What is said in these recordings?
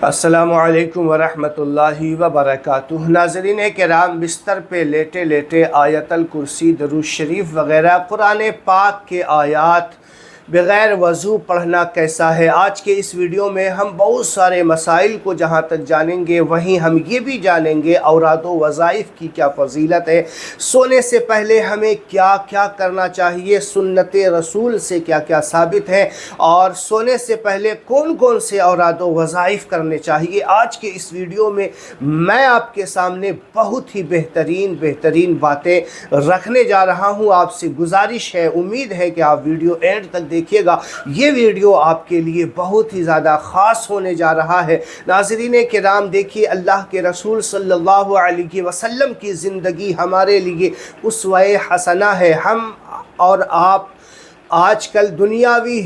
السلام علیکم ورحمۃ اللہ وبرکاتہ۔ ناظرین کرام، بستر پہ لیٹے لیٹے آیت الکرسی، درود شریف وغیرہ قرآن پاک کے آیات بغیر وضو پڑھنا کیسا ہے؟ آج کے اس ویڈیو میں ہم بہت سارے مسائل کو جہاں تک جانیں گے، وہیں ہم یہ بھی جانیں گے اوراد و وظائف کی کیا فضیلت ہے، سونے سے پہلے ہمیں کیا کیا کرنا چاہیے، سنت رسول سے کیا کیا ثابت ہے، اور سونے سے پہلے کون کون سے اوراد و وظائف کرنے چاہیے۔ آج کے اس ویڈیو میں آپ کے سامنے بہت ہی بہترین باتیں رکھنے جا رہا ہوں۔ آپ سے گزارش ہے، امید ہے کہ آپ ویڈیو اینڈ تک دیکھیے گا۔ یہ ویڈیو آپ کے لیے بہت ہی زیادہ خاص ہونے جا رہا ہے۔ ناظرین کرام، دیکھیے اللہ کے رسول صلی اللہ علیہ وسلم کی زندگی ہمارے لیے اسوہ حسنہ ہے۔ ہم اور آپ آج کل دنیاوی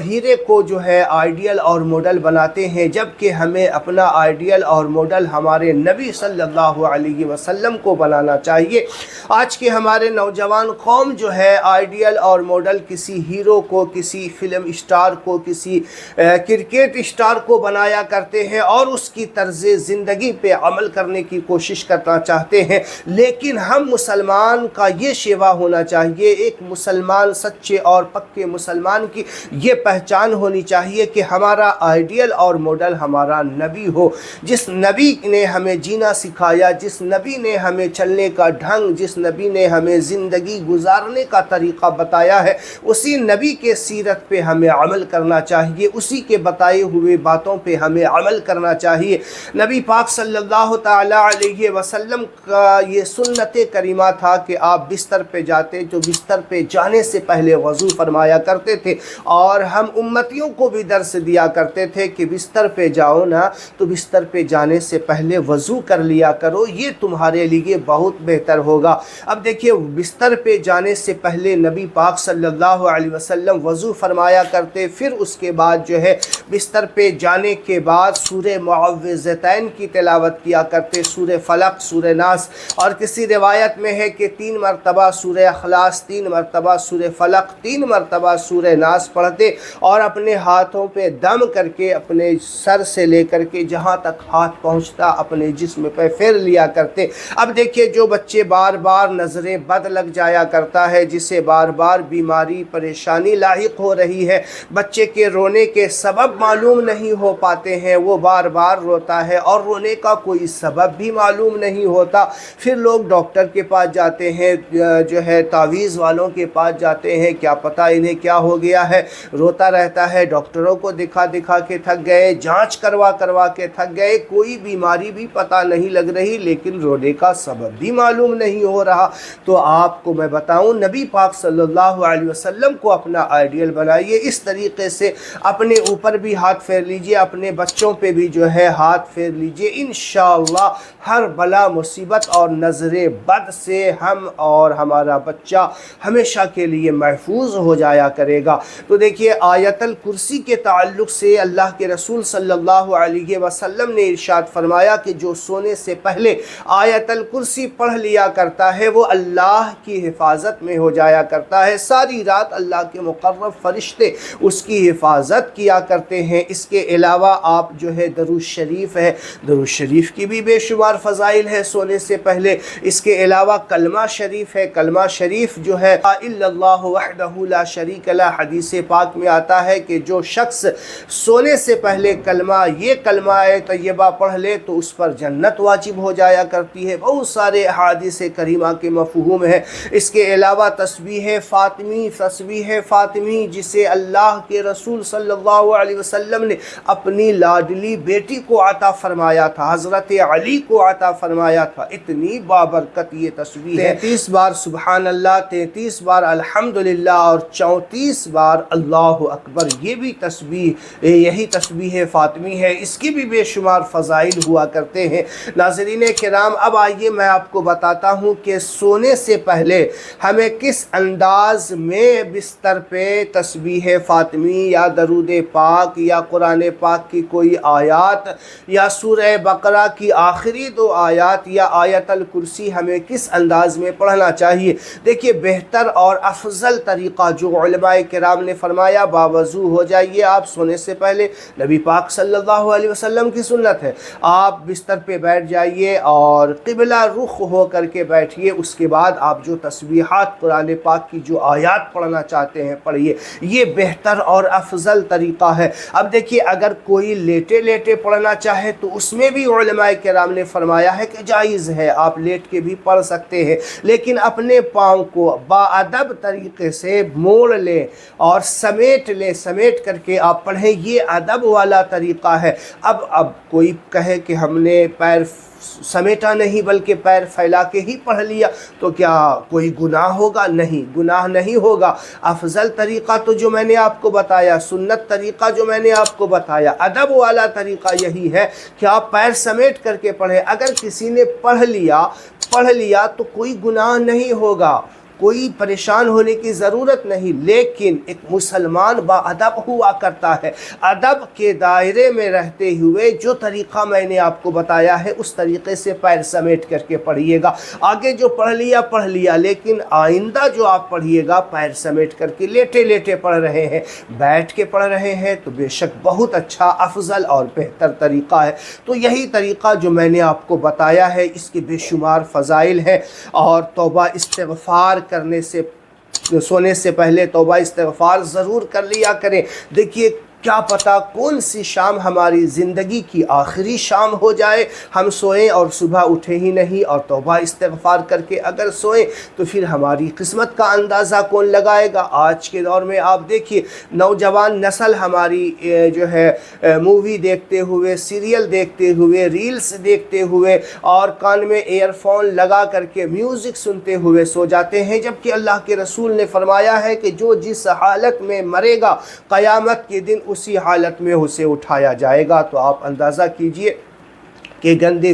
ہیرے کو جو ہے آئیڈیل اور ماڈل بناتے ہیں، جبکہ ہمیں اپنا آئیڈیل اور ماڈل ہمارے نبی صلی اللہ علیہ وسلم کو بنانا چاہیے۔ آج کے ہمارے نوجوان قوم جو ہے آئیڈیل اور ماڈل کسی ہیرو کو، کسی فلم اسٹار کو، کسی کرکٹ اسٹار کو بنایا کرتے ہیں اور اس کی طرز زندگی پہ عمل کرنے کی کوشش کرنا چاہتے ہیں، لیکن ہم مسلمان کا یہ شیوا ہونا چاہیے، ایک مسلمان سچے اور پکے مسلمان کی یہ پہچان ہونی چاہیے کہ ہمارا آئیڈیل اور ماڈل ہمارا نبی ہو۔ جس نبی نے ہمیں جینا سکھایا، جس نبی نے ہمیں چلنے کا ڈھنگ، جس نبی نے ہمیں زندگی گزارنے کا طریقہ بتایا ہے، اسی نبی کے سیرت پہ ہمیں عمل کرنا چاہیے، اسی کے بتائے ہوئے باتوں پہ ہمیں عمل کرنا چاہیے۔ نبی پاک صلی اللہ تعالی علیہ وسلم کا یہ سنت کریمہ تھا کہ آپ بستر پہ جاتے تو بستر پہ جانے سے پہلے وضو فرمایا کرتے تھے، اور ہم امتیوں کو بھی درس دیا کرتے تھے کہ بستر پہ جاؤ نا تو بستر پہ جانے سے پہلے وضو کر لیا کرو، یہ تمہارے لیے بہت بہتر ہوگا۔ اب دیکھیے، بستر پہ جانے سے پہلے نبی پاک صلی اللہ علیہ وسلم وضو فرمایا کرتے، پھر اس کے بعد جو ہے بستر پہ جانے کے بعد سورہ معوذتین کی تلاوت کیا کرتے، سورہ فلق، سورہ ناس، اور کسی روایت میں ہے کہ 3 مرتبہ سورہ اخلاص، 3 مرتبہ سورہ فلق، 3 مرتبہ سورہ ناس پڑھتے، اور اپنے ہاتھوں پہ دم کر کے اپنے سر سے لے کر کے جہاں تک ہاتھ پہنچتا اپنے جسم پہ پھیر لیا کرتے۔ اب دیکھیے، جو بچے بار بار نظریں بد لگ جایا کرتا ہے، جسے بار بار بیماری پریشانی لاحق ہو رہی ہے، بچے کے رونے کے سبب معلوم نہیں ہو پاتے ہیں، وہ بار بار روتا ہے اور رونے کا کوئی سبب بھی معلوم نہیں ہوتا، پھر لوگ ڈاکٹر کے پاس جاتے ہیں، جو ہے تعویذ والوں کے پاس جاتے ہیں، کیا پتہ انہیں کیا ہو گیا ہے، روتا رہتا ہے، ڈاکٹروں کو دکھا کے تھک گئے، جانچ کروا کے تھک گئے، کوئی بیماری بھی پتہ نہیں لگ رہی، لیکن رونے کا سبب بھی معلوم نہیں ہو رہا۔ تو آپ کو میں بتاؤں، نبی پاک صلی اللہ علیہ وسلم کو اپنا آئیڈیل بنائیے، اس طریقے سے اپنے اوپر بھی ہاتھ پھیر لیجئے، اپنے بچوں پہ بھی جو ہے ہاتھ پھیر لیجئے، انشاءاللہ ہر بلا مصیبت اور نظر بد سے ہم اور ہمارا بچہ ہمیشہ کے لیے محفوظ ہو جایا کرے گا۔ تو دیکھیے، آیت الکرسی کے تعلق سے اللہ کے رسول صلی اللہ علیہ وسلم نے ارشاد فرمایا کہ جو سونے سے پہلے آیت الکرسی پڑھ لیا کرتا ہے وہ اللہ کی حفاظت میں ہو جایا کرتا ہے، ساری رات اللہ کے مقرب فرشتے اس کی حفاظت کیا کرتے ہیں۔ اس کے علاوہ آپ جو ہے درود شریف ہے، درود شریف کی بھی بے شمار فضائل ہے سونے سے پہلے۔ اس کے علاوہ کلمہ شریف ہے، کلمہ شریف جو ہے الا اللہ وحدہ لا شریک لہ، حدیث پاک میں آتا ہے کہ جو شخص سونے سے پہلے یہ کلمہ طیبہ پڑھ لے تو اس پر جنت واجب ہو جایا کرتی ہے۔ بہت سارے احادیث کریمہ کے مفہوم ہیں۔ اس کے علاوہ تسبیح فاطمی جسے اللہ کے رسول صلی اللہ علیہ وسلم نے اپنی لاڈلی بیٹی کو عطا فرمایا تھا، حضرت علی کو عطا فرمایا تھا، اتنی بابرکت یہ تسبیح ہے۔ 33 بار سبحان اللہ، 33 بار الحمدللہ، اور 34 بار اللہ اکبر، یہ بھی یہی تسبیح فاطمی ہے، اس کی بھی بے شمار فضائل ہوا کرتے ہیں۔ ناظرین کرام، اب آئیے میں آپ کو بتاتا ہوں کہ سونے سے پہلے ہمیں کس انداز میں بستر پہ تسبیح فاطمی یا درود پاک یا قرآن پاک کی کوئی آیات یا سورہ بقرہ کی آخری 2 آیات یا آیت الکرسی ہمیں کس انداز میں پڑھنا چاہیے۔ دیکھیے، بہتر اور افضل طریقہ طریقہ جو علماء کرام نے فرمایا باوضو ہو جائیے آپ سونے سے پہلے، نبی پاک صلی اللہ علیہ وسلم کی سنت ہے، آپ بستر پہ بیٹھ جائیے اور قبلہ رخ ہو کر کے بیٹھیے، اس کے بعد آپ جو تسبیحات قرآن پاک کی جو آیات پڑھنا چاہتے ہیں پڑھیے، یہ بہتر اور افضل طریقہ ہے۔ اب دیکھیے اگر کوئی لیٹے لیٹے پڑھنا چاہے تو اس میں بھی علماء کرام نے فرمایا ہے کہ جائز ہے، آپ لیٹ کے بھی پڑھ سکتے ہیں، لیکن اپنے پاؤں کو باادب طریقے سے موڑ لیں اور سمیٹ لیں، سمیٹ کر کے آپ پڑھیں، یہ ادب والا طریقہ ہے۔ اب کوئی کہے کہ ہم نے پیر سمیٹا نہیں بلکہ پیر پھیلا کے ہی پڑھ لیا تو کیا کوئی گناہ ہوگا؟ نہیں، گناہ نہیں ہوگا۔ افضل طریقہ تو جو میں نے آپ کو بتایا، سنت طریقہ جو میں نے آپ کو بتایا، ادب والا طریقہ یہی ہے کہ آپ پیر سمیٹ کر کے پڑھیں۔ اگر کسی نے پڑھ لیا تو کوئی گناہ نہیں ہوگا، کوئی پریشان ہونے کی ضرورت نہیں، لیکن ایک مسلمان با ادب ہوا کرتا ہے، ادب کے دائرے میں رہتے ہوئے جو طریقہ میں نے آپ کو بتایا ہے اس طریقے سے پیر سمیٹ کر کے پڑھیے گا۔ آگے جو پڑھ لیا، لیکن آئندہ جو آپ پڑھیے گا پیر سمیٹ کر کے، لیٹے لیٹے پڑھ رہے ہیں، بیٹھ کے پڑھ رہے ہیں تو بے شک بہت اچھا، افضل اور بہتر طریقہ ہے۔ تو یہی طریقہ جو میں نے آپ کو بتایا ہے اس کے بے شمار فضائل ہیں، اور توبہ استغفار کرنے سے، سونے سے پہلے توبہ استغفار ضرور کر لیا کریں۔ دیکھیے کیا پتہ کون سی شام ہماری زندگی کی آخری شام ہو جائے، ہم سوئیں اور صبح اٹھے ہی نہیں، اور توبہ استغفار کر کے اگر سوئیں تو پھر ہماری قسمت کا اندازہ کون لگائے گا۔ آج کے دور میں آپ دیکھیے نوجوان نسل ہماری جو ہے مووی دیکھتے ہوئے، سیریل دیکھتے ہوئے، ریلز دیکھتے ہوئے اور کان میں ایئر فون لگا کر کے میوزک سنتے ہوئے سو جاتے ہیں، جبکہ اللہ کے رسول نے فرمایا ہے کہ جو جس حالت میں مرے گا قیامت کے دن اسی حالت میں اسے اٹھایا جائے گا۔ تو آپ اندازہ کیجئے کہ گندے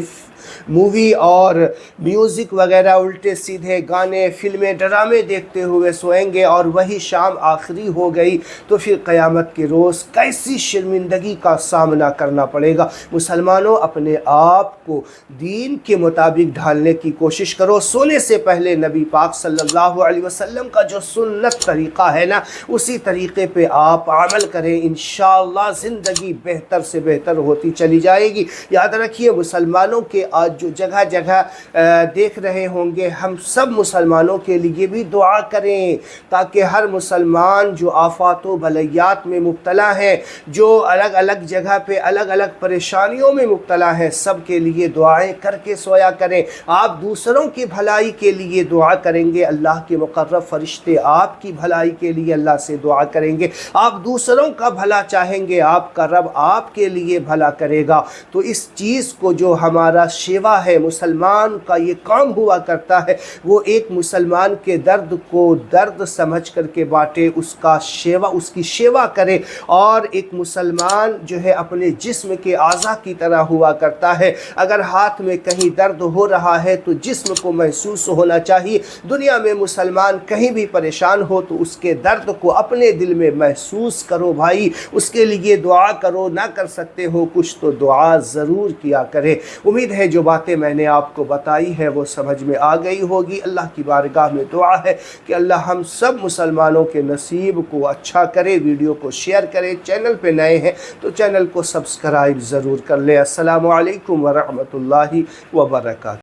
مووی اور میوزک وغیرہ، الٹے سیدھے گانے، فلمیں، ڈرامے دیکھتے ہوئے سوئیں گے اور وہی شام آخری ہو گئی تو پھر قیامت کے روز کیسی شرمندگی کا سامنا کرنا پڑے گا۔ مسلمانوں اپنے آپ کو دین کے مطابق ڈھالنے کی کوشش کرو۔ سونے سے پہلے نبی پاک صلی اللہ علیہ وسلم کا جو سنت طریقہ ہے نا، اسی طریقے پہ آپ عمل کریں، انشاءاللہ زندگی بہتر سے بہتر ہوتی چلی جائے گی۔ یاد رکھیے مسلمانوں کے آج جو جگہ جگہ دیکھ رہے ہوں گے، ہم سب مسلمانوں کے لیے بھی دعا کریں تاکہ ہر مسلمان جو آفات و بلیات میں مبتلا ہے، جو الگ الگ جگہ پہ الگ الگ پریشانیوں میں مبتلا ہے، سب کے لیے دعائیں کر کے سویا کریں۔ آپ دوسروں کی بھلائی کے لیے دعا کریں گے، اللہ کے مقرب فرشتے آپ کی بھلائی کے لیے اللہ سے دعا کریں گے۔ آپ دوسروں کا بھلا چاہیں گے، آپ کا رب آپ کے لیے بھلا کرے گا۔ تو اس چیز کو جو ہمارا شیوا ہے، مسلمان کا یہ کام ہوا کرتا ہے، وہ ایک مسلمان کے درد کو درد سمجھ کر کے بانٹے، اس کی شیوا کرے، اور ایک مسلمان جو ہے اپنے جسم کے اعضاء کی طرح ہوا کرتا ہے۔ اگر ہاتھ میں کہیں درد ہو رہا ہے تو جسم کو محسوس ہونا چاہیے۔ دنیا میں مسلمان کہیں بھی پریشان ہو تو اس کے درد کو اپنے دل میں محسوس کرو بھائی، اس کے لیے دعا کرو، نہ کر سکتے ہو کچھ تو دعا ضرور کیا کرے۔ امید ہے جو باتیں میں نے آپ کو بتائی ہے وہ سمجھ میں آ گئی ہوگی۔ اللہ کی بارگاہ میں دعا ہے کہ اللہ ہم سب مسلمانوں کے نصیب کو اچھا کرے۔ ویڈیو کو شیئر کرے، چینل پہ نئے ہیں تو چینل کو سبسکرائب ضرور کر لیں۔ السلام علیکم ورحمۃ اللہ وبرکاتہ۔